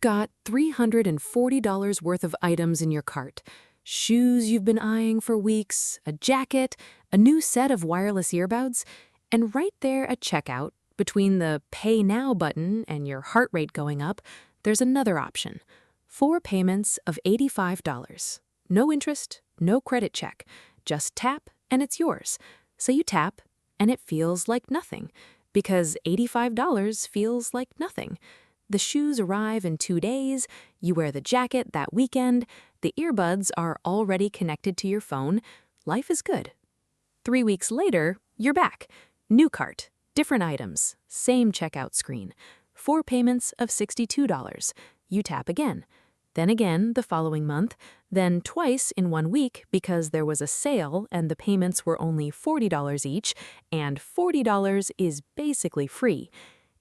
got $340 worth of items in your cart. Shoes you've been eyeing for weeks, a jacket, a new set of wireless earbuds, and right there at checkout, between the Pay Now button and your heart rate going up, there's another option. 4 payments of $85. No interest, no credit check. Just tap and it's yours. So you tap and it feels like nothing, because $85 feels like nothing. The shoes arrive in 2 days, you wear the jacket that weekend, the earbuds are already connected to your phone. Life is good. 3 weeks later, you're back. New cart, different items, same checkout screen. 4 payments of $62. You tap again. Then again the following month, then twice in 1 week because there was a sale and the payments were only $40 each, and $40 is basically free.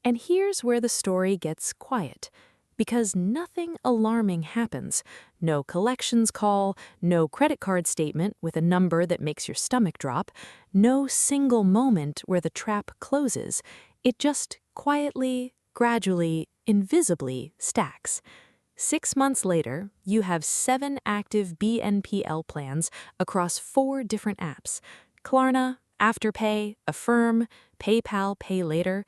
And here's where the story gets quiet. Because nothing alarming happens. No collections call, no credit card statement with a number that makes your stomach drop, no single moment where the trap closes. It just quietly, gradually, invisibly stacks. 6 months later, you have 7 active BNPL plans across 4 different apps: Klarna, Afterpay, Affirm, PayPal Pay Later.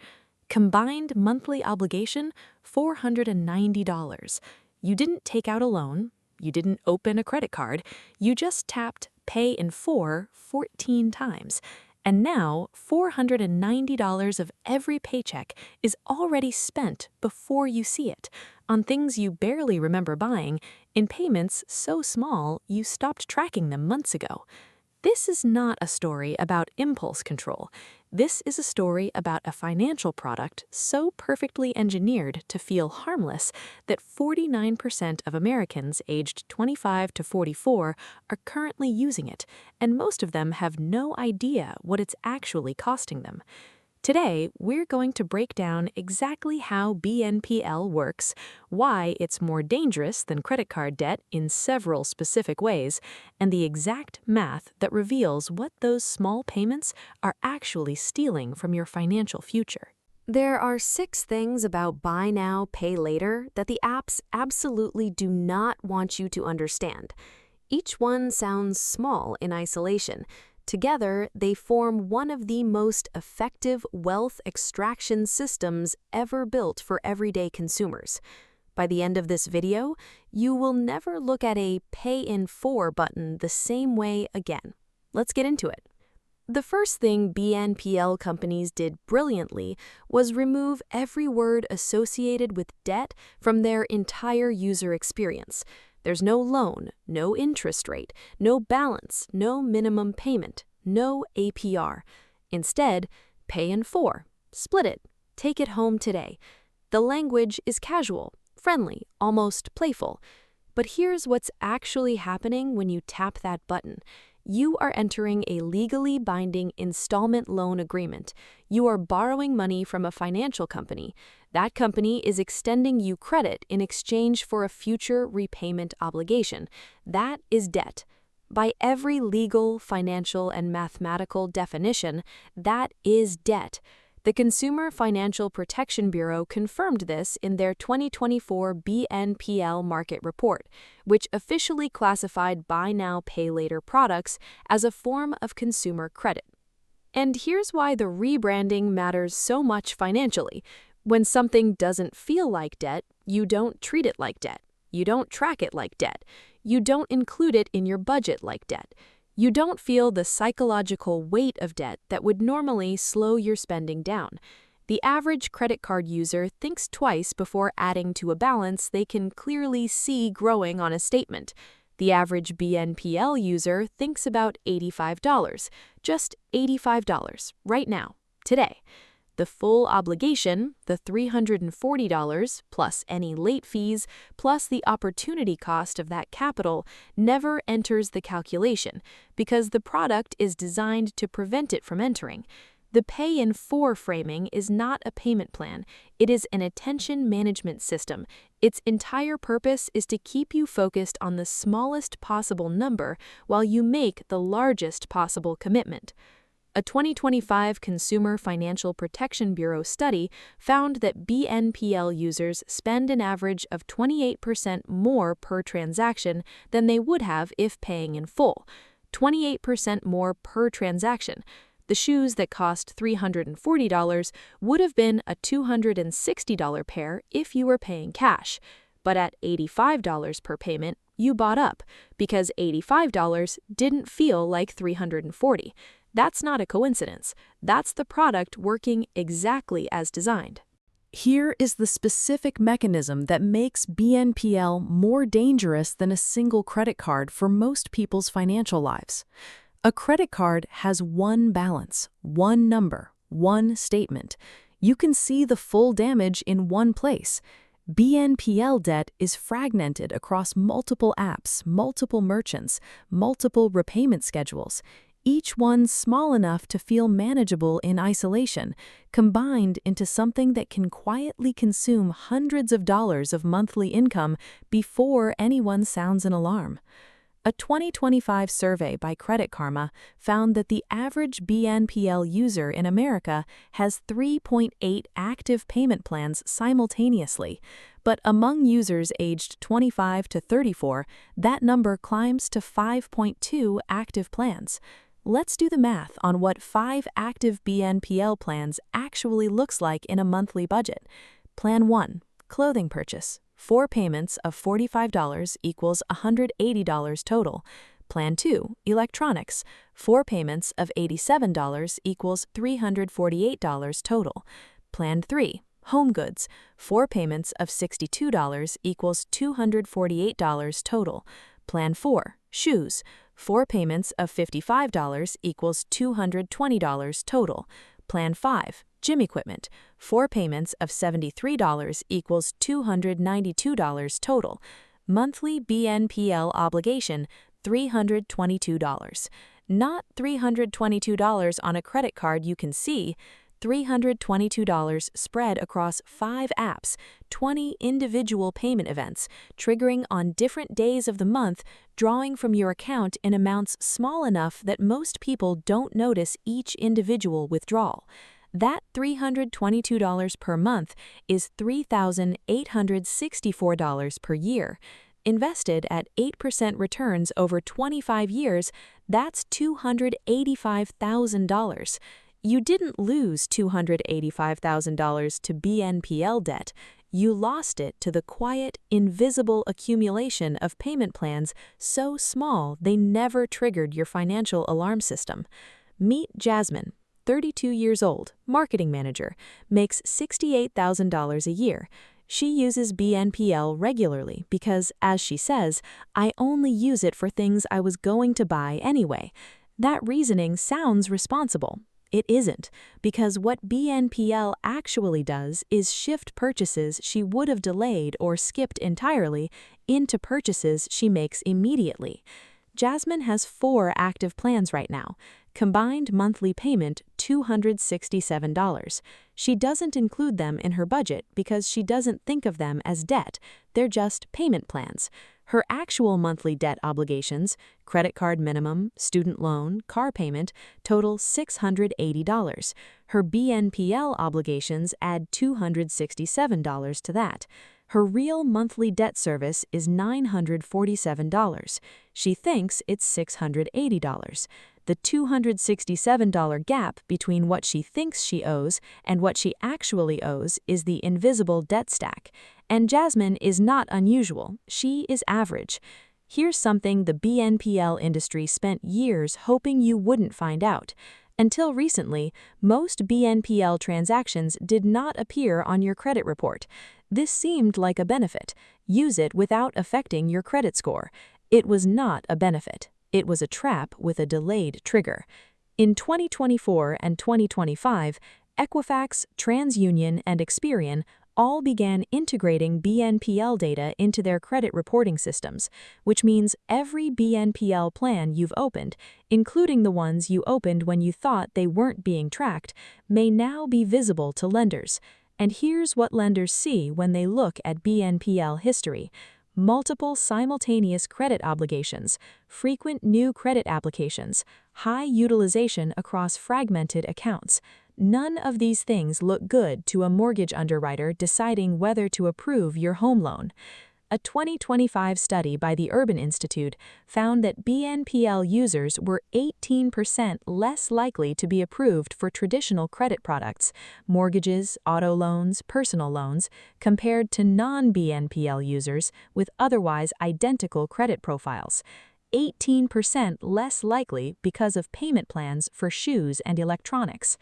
Combined monthly obligation, $490. You didn't take out a loan, you didn't open a credit card, you just tapped Pay in 4 14 times. And now, $490 of every paycheck is already spent before you see it, on things you barely remember buying, in payments so small you stopped tracking them months ago. This is not a story about impulse control. This is a story about a financial product so perfectly engineered to feel harmless that 49% of Americans aged 25 to 44 are currently using it, and most of them have no idea what it's actually costing them. Today, we're going to break down exactly how BNPL works, why it's more dangerous than credit card debt in several specific ways, and the exact math that reveals what those small payments are actually stealing from your financial future. There are 6 things about Buy Now, Pay Later that the apps absolutely do not want you to understand. Each one sounds small in isolation. Together, they form one of the most effective wealth extraction systems ever built for everyday consumers. By the end of this video, you will never look at a Pay in 4 button the same way again. Let's get into it. The first thing BNPL companies did brilliantly was remove every word associated with debt from their entire user experience. There's no loan, no interest rate, no balance, no minimum payment, no APR. Instead, pay in 4, split it, take it home today. The language is casual, friendly, almost playful. But here's what's actually happening when you tap that button. You are entering a legally binding installment loan agreement. You are borrowing money from a financial company. That company is extending you credit in exchange for a future repayment obligation. That is debt. By every legal, financial, and mathematical definition, that is debt. The Consumer Financial Protection Bureau confirmed this in their 2024 BNPL market report, which officially classified Buy Now, Pay Later products as a form of consumer credit. And here's why the rebranding matters so much financially. When something doesn't feel like debt, you don't treat it like debt. You don't track it like debt. You don't include it in your budget like debt. You don't feel the psychological weight of debt that would normally slow your spending down. The average credit card user thinks twice before adding to a balance they can clearly see growing on a statement. The average BNPL user thinks about $85, just $85, right now, today. The full obligation, the $340, plus any late fees, plus the opportunity cost of that capital, never enters the calculation because the product is designed to prevent it from entering. The Pay in 4 framing is not a payment plan. It is an attention management system. Its entire purpose is to keep you focused on the smallest possible number while you make the largest possible commitment. A 2025 Consumer Financial Protection Bureau study found that BNPL users spend an average of 28% more per transaction than they would have if paying in full. 28% more per transaction. The shoes that cost $340 would have been a $260 pair if you were paying cash. But at $85 per payment, you bought up because $85 didn't feel like $340. That's not a coincidence. That's the product working exactly as designed. Here is the specific mechanism that makes BNPL more dangerous than a single credit card for most people's financial lives. A credit card has one balance, one number, one statement. You can see the full damage in one place. BNPL debt is fragmented across multiple apps, multiple merchants, multiple repayment schedules, each one small enough to feel manageable in isolation, combined into something that can quietly consume hundreds of dollars of monthly income before anyone sounds an alarm. A 2025 survey by Credit Karma found that the average BNPL user in America has 3.8 active payment plans simultaneously, but among users aged 25 to 34, that number climbs to 5.2 active plans. Let's do the math on what 5 active BNPL plans actually looks like in a monthly budget. Plan 1, clothing purchase. 4 payments of $45 equals $180 total. Plan 2, electronics. 4 payments of $87 equals $348 total. Plan 3, home goods. 4 payments of $62 equals $248 total. Plan 4, shoes. 4 payments of $55 equals $220 total. Plan 5, gym equipment. 4 payments of $73 equals $292 total. Monthly BNPL obligation, $322. Not $322 on a credit card you can see, $322 spread across 5 apps, 20 individual payment events, triggering on different days of the month, drawing from your account in amounts small enough that most people don't notice each individual withdrawal. That $322 per month is $3,864 per year. Invested at 8% returns over 25 years, that's $285,000. You didn't lose $285,000 to BNPL debt. You lost it to the quiet, invisible accumulation of payment plans so small they never triggered your financial alarm system. Meet Jasmine, 32 years old, marketing manager, makes $68,000 a year. She uses BNPL regularly because, as she says, I only use it for things I was going to buy anyway. That reasoning sounds responsible. It isn't, because what BNPL actually does is shift purchases she would have delayed or skipped entirely into purchases she makes immediately. Jasmine has 4 active plans right now. Combined monthly payment, $267. She doesn't include them in her budget because she doesn't think of them as debt. They're just payment plans. Her actual monthly debt obligations, credit card minimum, student loan, car payment, total $680. Her BNPL obligations add $267 to that. Her real monthly debt service is $947. She thinks it's $680. The $267 gap between what she thinks she owes and what she actually owes is the invisible debt stack. And Jasmine is not unusual, she is average. Here's something the BNPL industry spent years hoping you wouldn't find out. Until recently, most BNPL transactions did not appear on your credit report. This seemed like a benefit. Use it without affecting your credit score. It was not a benefit. It was a trap with a delayed trigger. In 2024 and 2025, Equifax, TransUnion, and Experian all began integrating BNPL data into their credit reporting systems, which means every BNPL plan you've opened, including the ones you opened when you thought they weren't being tracked, may now be visible to lenders. And here's what lenders see when they look at BNPL history: multiple simultaneous credit obligations, frequent new credit applications, high utilization across fragmented accounts. None of these things look good to a mortgage underwriter deciding whether to approve your home loan. A 2025 study by the Urban Institute found that BNPL users were 18% less likely to be approved for traditional credit products, mortgages, auto loans, personal loans, compared to non-BNPL users with otherwise identical credit profiles. 18% less likely because of payment plans for shoes and electronics.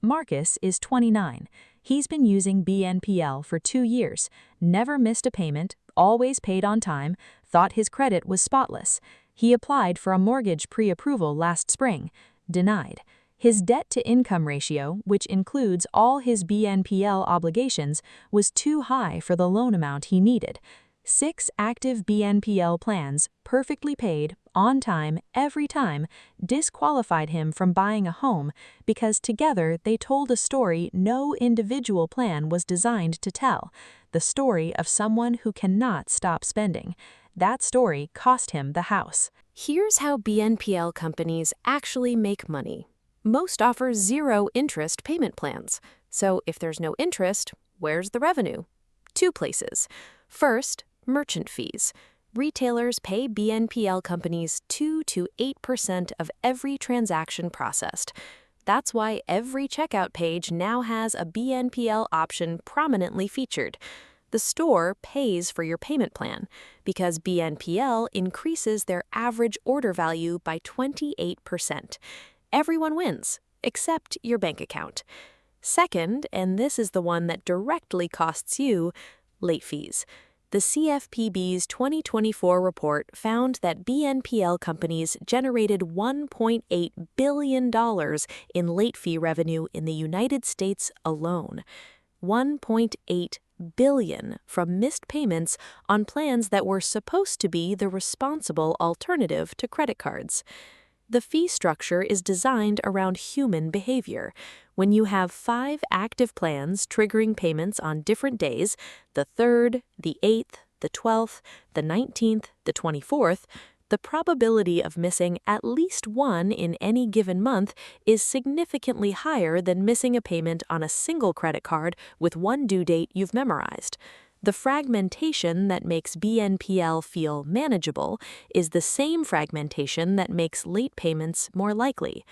Marcus is 29. He's been using BNPL for 2 years, never missed a payment, always paid on time, thought his credit was spotless. He applied for a mortgage pre-approval last spring, denied. His debt-to-income ratio, which includes all his BNPL obligations, was too high for the loan amount he needed. 6 active BNPL plans, perfectly paid, on time, every time, disqualified him from buying a home because together they told a story no individual plan was designed to tell, the story of someone who cannot stop spending. That story cost him the house. Here's how BNPL companies actually make money. Most offer zero-interest payment plans. So if there's no interest, where's the revenue? 2 places. First, merchant fees. Retailers pay BNPL companies 2 to 8% of every transaction processed. That's why every checkout page now has a BNPL option prominently featured. The store pays for your payment plan because BNPL increases their average order value by 28%. Everyone wins, except your bank account. Second, and this is the one that directly costs you, late fees. The CFPB's 2024 report found that BNPL companies generated $1.8 billion in late fee revenue in the United States alone. $1.8 billion from missed payments on plans that were supposed to be the responsible alternative to credit cards. The fee structure is designed around human behavior. When you have 5 active plans triggering payments on different days, the 3rd, the 8th, the 12th, the 19th, the 24th, the probability of missing at least one in any given month is significantly higher than missing a payment on a single credit card with one due date you've memorized. The fragmentation that makes BNPL feel manageable is the same fragmentation that makes late payments more likely.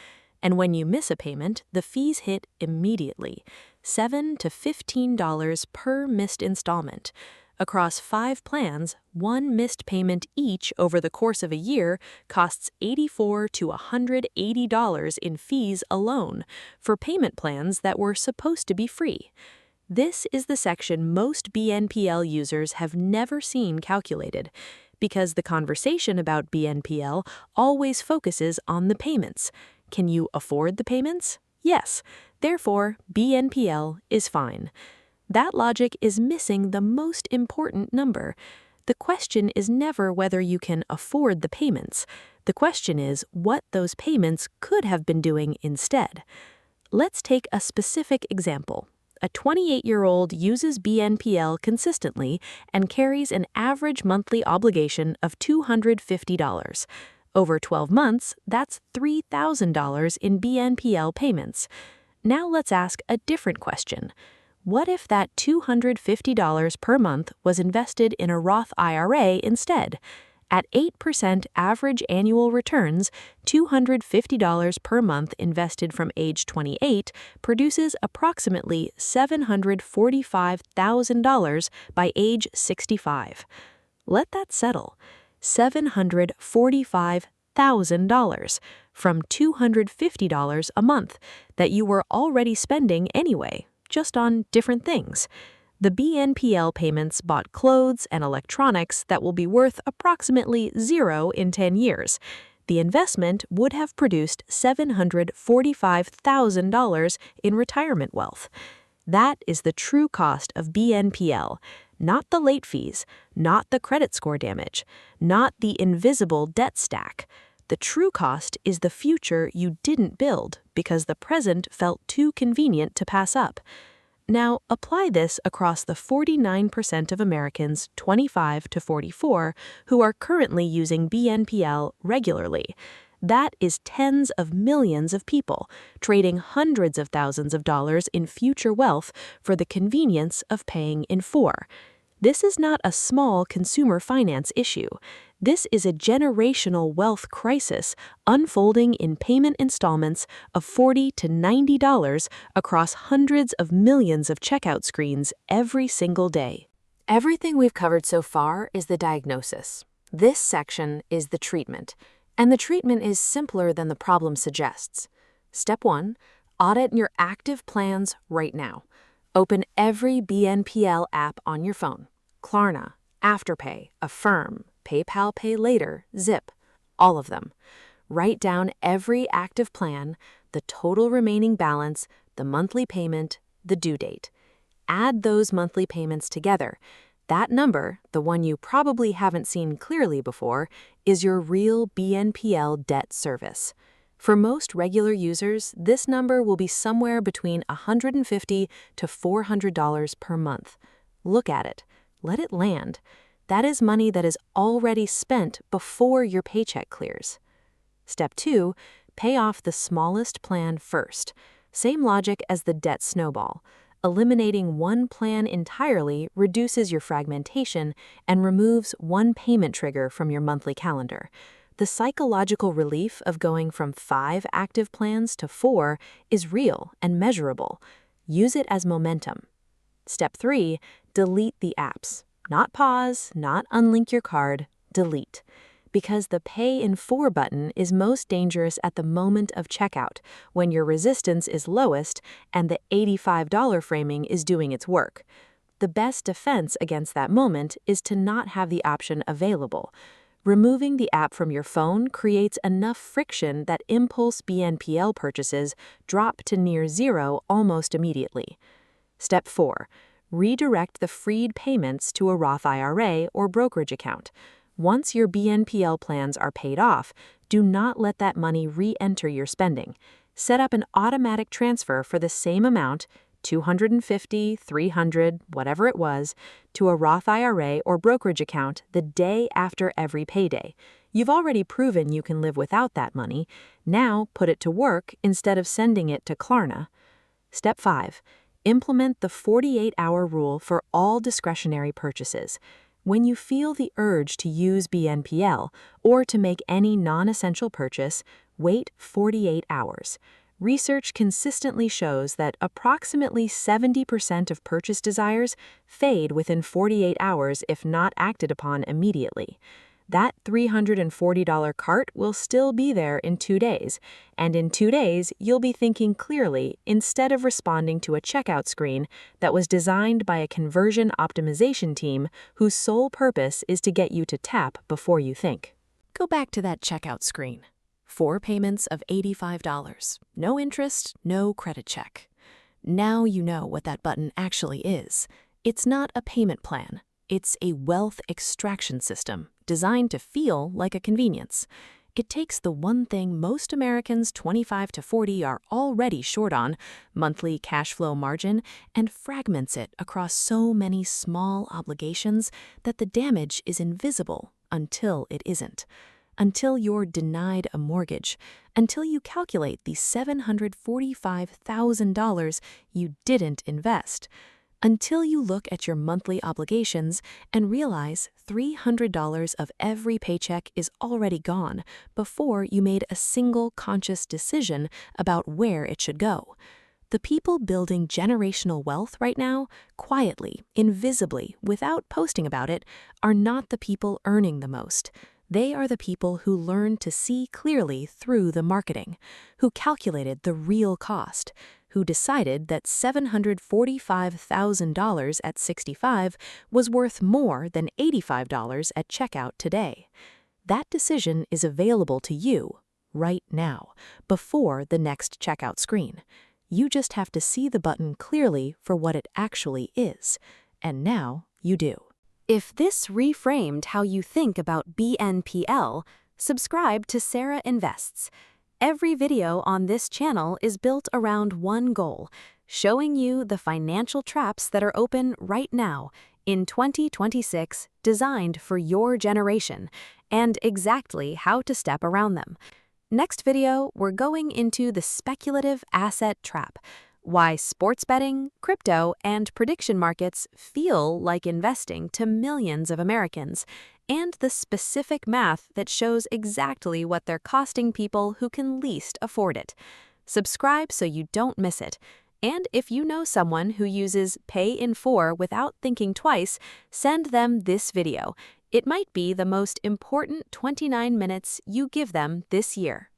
And when you miss a payment, the fees hit immediately, $7 to $15 per missed installment. Across 5 plans, one missed payment each over the course of a year costs $84 to $180 in fees alone for payment plans that were supposed to be free. This is the section most BNPL users have never seen calculated, because the conversation about BNPL always focuses on the payments. Can you afford the payments? Yes. Therefore, BNPL is fine. That logic is missing the most important number. The question is never whether you can afford the payments. The question is what those payments could have been doing instead. Let's take a specific example. A 28-year-old uses BNPL consistently and carries an average monthly obligation of $250. Over 12 months, that's $3,000 in BNPL payments. Now let's ask a different question. What if that $250 per month was invested in a Roth IRA instead? At 8% average annual returns, $250 per month invested from age 28 produces approximately $745,000 by age 65. Let that settle. $745,000 from $250 a month that you were already spending anyway, just on different things. The BNPL payments bought clothes and electronics that will be worth approximately 0 in 10 years. The investment would have produced $745,000 in retirement wealth. That is the true cost of BNPL, not the late fees, not the credit score damage, not the invisible debt stack. The true cost is the future you didn't build because the present felt too convenient to pass up. Now, apply this across the 49% of Americans 25 to 44 who are currently using BNPL regularly. That is tens of millions of people trading hundreds of thousands of dollars in future wealth for the convenience of paying in full. This is not a small consumer finance issue. This is a generational wealth crisis unfolding in payment installments of $40 to $90 across hundreds of millions of checkout screens every single day. Everything we've covered so far is the diagnosis. This section is the treatment, and the treatment is simpler than the problem suggests. Step 1, audit your active plans right now. Open every BNPL app on your phone. Klarna, Afterpay, Affirm, PayPal Pay Later, Zip, all of them. Write down every active plan, the total remaining balance, the monthly payment, the due date. Add those monthly payments together. That number, the one you probably haven't seen clearly before, is your real BNPL debt service. For most regular users, this number will be somewhere between $150 to $400 per month. Look at it. Let it land. That is money that is already spent before your paycheck clears. Step 2, pay off the smallest plan first. Same logic as the debt snowball. Eliminating one plan entirely reduces your fragmentation and removes one payment trigger from your monthly calendar. The psychological relief of going from 5 active plans to 4 is real and measurable. Use it as momentum. Step 3, delete the apps. Not pause, not unlink your card, delete. Because the Pay in 4 button is most dangerous at the moment of checkout, when your resistance is lowest and the $85 framing is doing its work. The best defense against that moment is to not have the option available. Removing the app from your phone creates enough friction that impulse BNPL purchases drop to near zero almost immediately. Step 4, redirect the freed payments to a Roth IRA or brokerage account. Once your BNPL plans are paid off, do not let that money re-enter your spending. Set up an automatic transfer for the same amount, $250, $300, whatever it was, to a Roth IRA or brokerage account the day after every payday. You've already proven you can live without that money. Now put it to work instead of sending it to Klarna. Step 5, implement the 48-hour rule for all discretionary purchases. When you feel the urge to use BNPL or to make any non-essential purchase, wait 48 hours. Research consistently shows that approximately 70% of purchase desires fade within 48 hours if not acted upon immediately. That $340 cart will still be there in 2 days, and in 2 days you'll be thinking clearly instead of responding to a checkout screen that was designed by a conversion optimization team whose sole purpose is to get you to tap before you think. Go back to that checkout screen. 4 payments of $85, no interest, no credit check. Now you know what that button actually is. It's not a payment plan. It's a wealth extraction system designed to feel like a convenience. It takes the one thing most Americans 25 to 40 are already short on, monthly cash flow margin, and fragments it across so many small obligations that the damage is invisible until it isn't. Until you're denied a mortgage, until you calculate the $745,000 you didn't invest. Until you look at your monthly obligations and realize $300 of every paycheck is already gone before you made a single conscious decision about where it should go. The people building generational wealth right now, quietly, invisibly, without posting about it, are not the people earning the most. They are the people who learned to see clearly through the marketing, who calculated the real cost, who decided that $745,000 at 65 was worth more than $85 at checkout today. That decision is available to you right now, before the next checkout screen. You just have to see the button clearly for what it actually is, and now you do. If this reframed how you think about BNPL, subscribe to Sarah Invests. Every video on this channel is built around one goal, showing you the financial traps that are open right now in 2026, designed for your generation, and exactly how to step around them. Next video, we're going into the speculative asset trap, why sports betting, crypto, and prediction markets feel like investing to millions of Americans, and the specific math that shows exactly what they're costing people who can least afford it. Subscribe so you don't miss it. And if you know someone who uses Pay in 4 without thinking twice, send them this video. It might be the most important 29 minutes you give them this year.